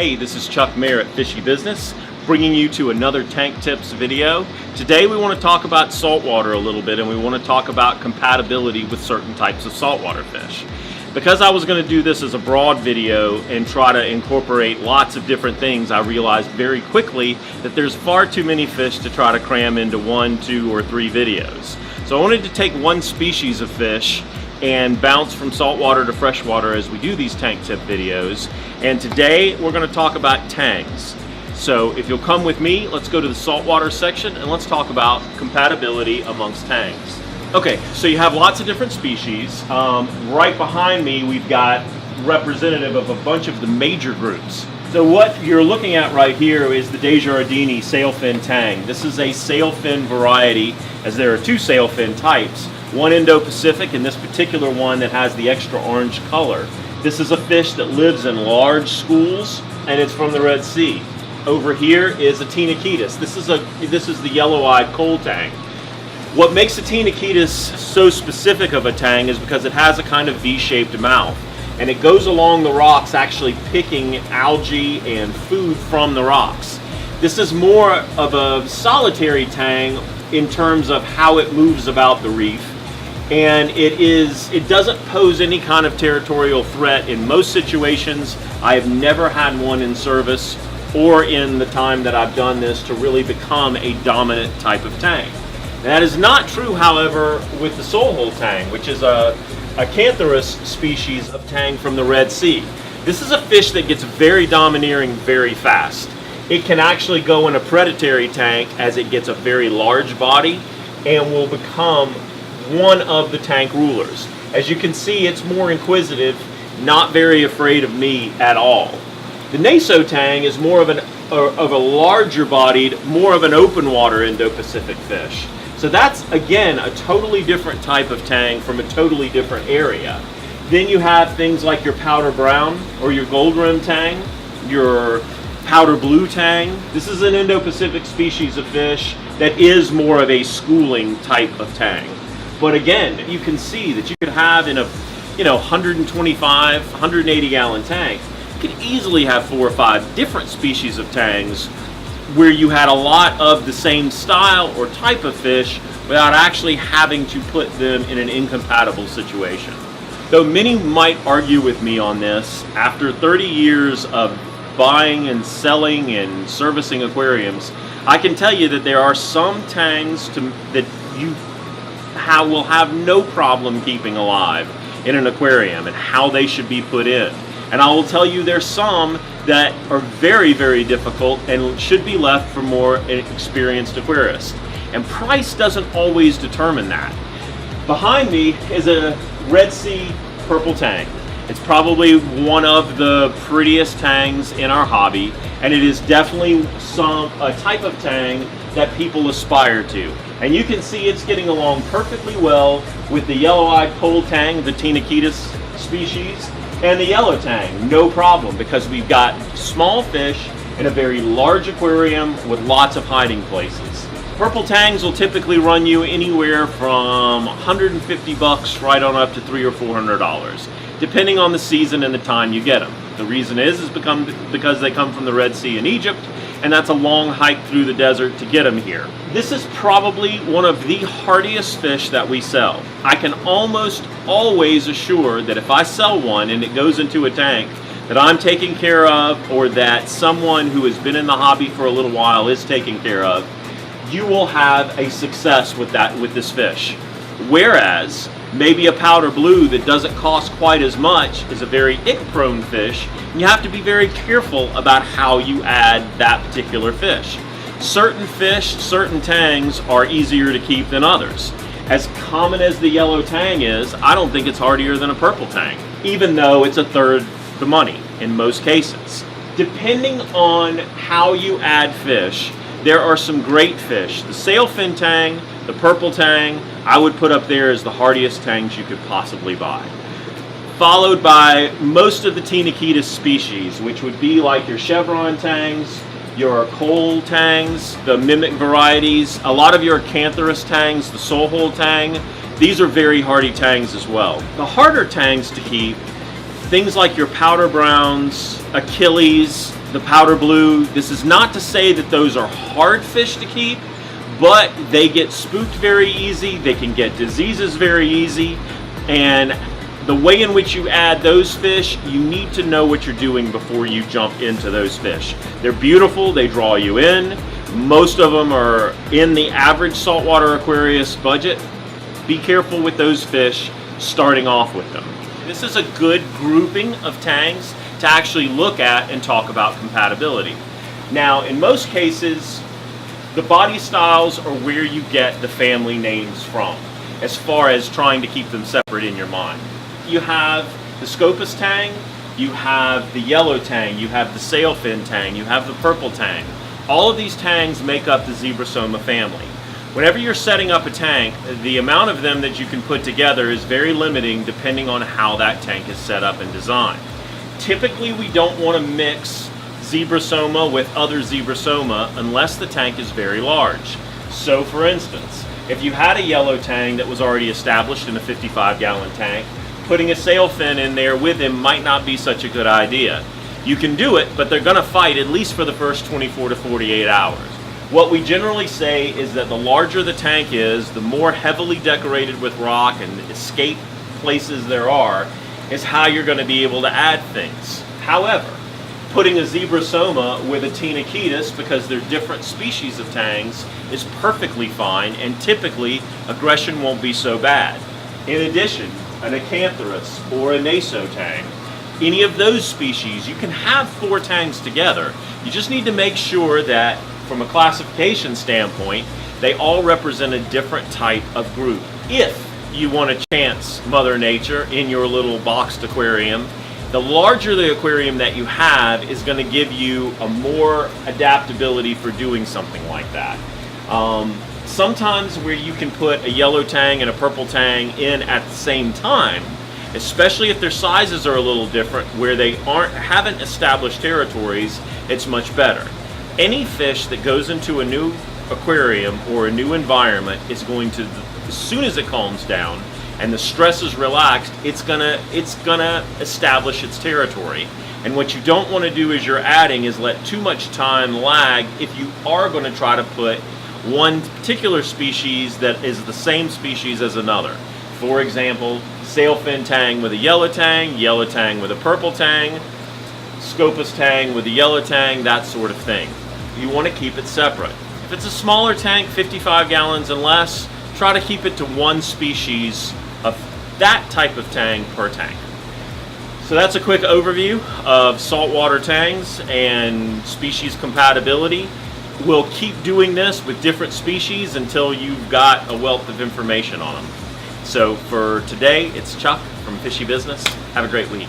Hey, this is Chuck Mayer at Fishy Business, bringing you to another tank tips video. Today we want to talk about saltwater a little bit, and we want to talk about compatibility with certain types of saltwater fish. Because I was going to do this as a broad video and try to incorporate lots of different things, I realized very quickly that there's far too many fish to try to cram into 1, 2, or 3 videos. So I wanted to take one species of fish and bounce from saltwater to freshwater as we do these tank tip videos. And today we're going to talk about tangs. So if you'll come with me, let's go to the saltwater section and let's talk about compatibility amongst tangs. Okay, so you have lots of different species. Right behind me we've got representative of a bunch of the major groups. So what you're looking at right here is the Desjardins sailfin tang. This is a sailfin variety, as there are 2 sailfin types. One Indo-Pacific and this particular one that has the extra orange color. This is a fish that lives in large schools and it's from the Red Sea. Over here is a Tinaketus. This is the yellow-eyed coal tang. What makes a Tinaketus so specific of a tang is because it has a kind of V-shaped mouth, and it goes along the rocks actually picking algae and food from the rocks. This is more of a solitary tang in terms of how it moves about the reef, and it doesn't pose any kind of territorial threat in most situations. I have never had one in service or in the time that I've done this to really become a dominant type of tang. That is not true, however, with the soulhole tang, which is a cantharous species of tang from the Red Sea. This is a fish that gets very domineering very fast. It can actually go in a predatory tank as it gets a very large body and will become one of the tank rulers. As you can see, it's more inquisitive, not very afraid of me at all. The Naso tang is more of a larger bodied, more of an open water Indo-Pacific fish. So that's, again, a totally different type of tang from a totally different area. Then you have things like your powder brown or your gold rim tang, your powder blue tang. This is an Indo-Pacific species of fish that is more of a schooling type of tang. But again, you can see that you could have in a 125, 180 gallon tank, you could easily have 4 or 5 different species of tangs where you had a lot of the same style or type of fish without actually having to put them in an incompatible situation. Though many might argue with me on this, after 30 years of buying and selling and servicing aquariums, I can tell you that there are some tangs that you will have no problem keeping alive in an aquarium and how they should be put in. And I will tell you there's some that are very, very difficult and should be left for more experienced aquarists. And price doesn't always determine that. Behind me is a Red Sea purple tang. It's probably one of the prettiest tangs in our hobby, and it is definitely a type of tang that people aspire to. And you can see it's getting along perfectly well with the yellow-eyed coal tang, the Tinaketus species, and the yellow tang, no problem, because we've got small fish in a very large aquarium with lots of hiding places. Purple tangs will typically run you anywhere from $150 right on up to $300 or $400, depending on the season and the time you get them. The reason is because they come from the Red Sea in Egypt, and that's a long hike through the desert to get them here. This is probably one of the hardiest fish that we sell. I can almost always assure that if I sell one and it goes into a tank that I'm taking care of, or that someone who has been in the hobby for a little while is taking care of, you will have a success with this fish. Whereas maybe a powder blue that doesn't cost quite as much is a very ick-prone fish. You have to be very careful about how you add that particular fish. Certain fish, certain tangs are easier to keep than others. As common as the yellow tang is, I don't think it's hardier than a purple tang, even though it's a third the money in most cases. Depending on how you add fish, there are some great fish. The sailfin tang, the purple tang, I would put up there as the hardiest tangs you could possibly buy. Followed by most of the Tinaketus species, which would be like your chevron tangs, your coal tangs, the mimic varieties, a lot of your cantharous tangs, the soulhole tang. These are very hardy tangs as well. The harder tangs to keep Things like your powder browns, Achilles, the powder blue, this is not to say that those are hard fish to keep, but they get spooked very easy, they can get diseases very easy, and the way in which you add those fish, you need to know what you're doing before you jump into those fish. They're beautiful, they draw you in. Most of them are in the average saltwater aquarist budget. Be careful with those fish starting off with them. This is a good grouping of tangs to actually look at and talk about compatibility. Now, in most cases, the body styles are where you get the family names from, as far as trying to keep them separate in your mind. You have the Scopus tang, you have the yellow tang, you have the sailfin tang, you have the purple tang. All of these tangs make up the Zebrasoma family. Whenever you're setting up a tank, the amount of them that you can put together is very limiting depending on how that tank is set up and designed. Typically, we don't want to mix Zebrasoma with other Zebrasoma unless the tank is very large. So for instance, if you had a yellow tang that was already established in a 55-gallon tank, putting a sailfin in there with him might not be such a good idea. You can do it, but they're going to fight at least for the first 24 to 48 hours. What we generally say is that the larger the tank is, the more heavily decorated with rock and escape places there are, is how you're going to be able to add things. However, putting a Zebrasoma with a Tenochetus, because they're different species of tangs, is perfectly fine, and typically aggression won't be so bad. In addition, an Acanthurus or a Naso tang, any of those species, you can have 4 tangs together. You just need to make sure that from a classification standpoint, they all represent a different type of group. If you want to chance Mother Nature in your little boxed aquarium, the larger the aquarium that you have is going to give you a more adaptability for doing something like that. Sometimes where you can put a yellow tang and a purple tang in at the same time, especially if their sizes are a little different, where they haven't established territories, it's much better. Any fish that goes into a new aquarium or a new environment is going to, as soon as it calms down and the stress is relaxed, it's gonna establish its territory. And what you don't want to do as you're adding is let too much time lag if you are going to try to put one particular species that is the same species as another. For example, sailfin tang with a yellow tang with a purple tang, Scopus tang with a yellow tang, that sort of thing. You want to keep it separate. If it's a smaller tank, 55 gallons and less, try to keep it to one species of that type of tang per tank. So that's a quick overview of saltwater tangs and species compatibility. We'll keep doing this with different species until you've got a wealth of information on them. So for today, it's Chuck from Fishy Business. Have a great week.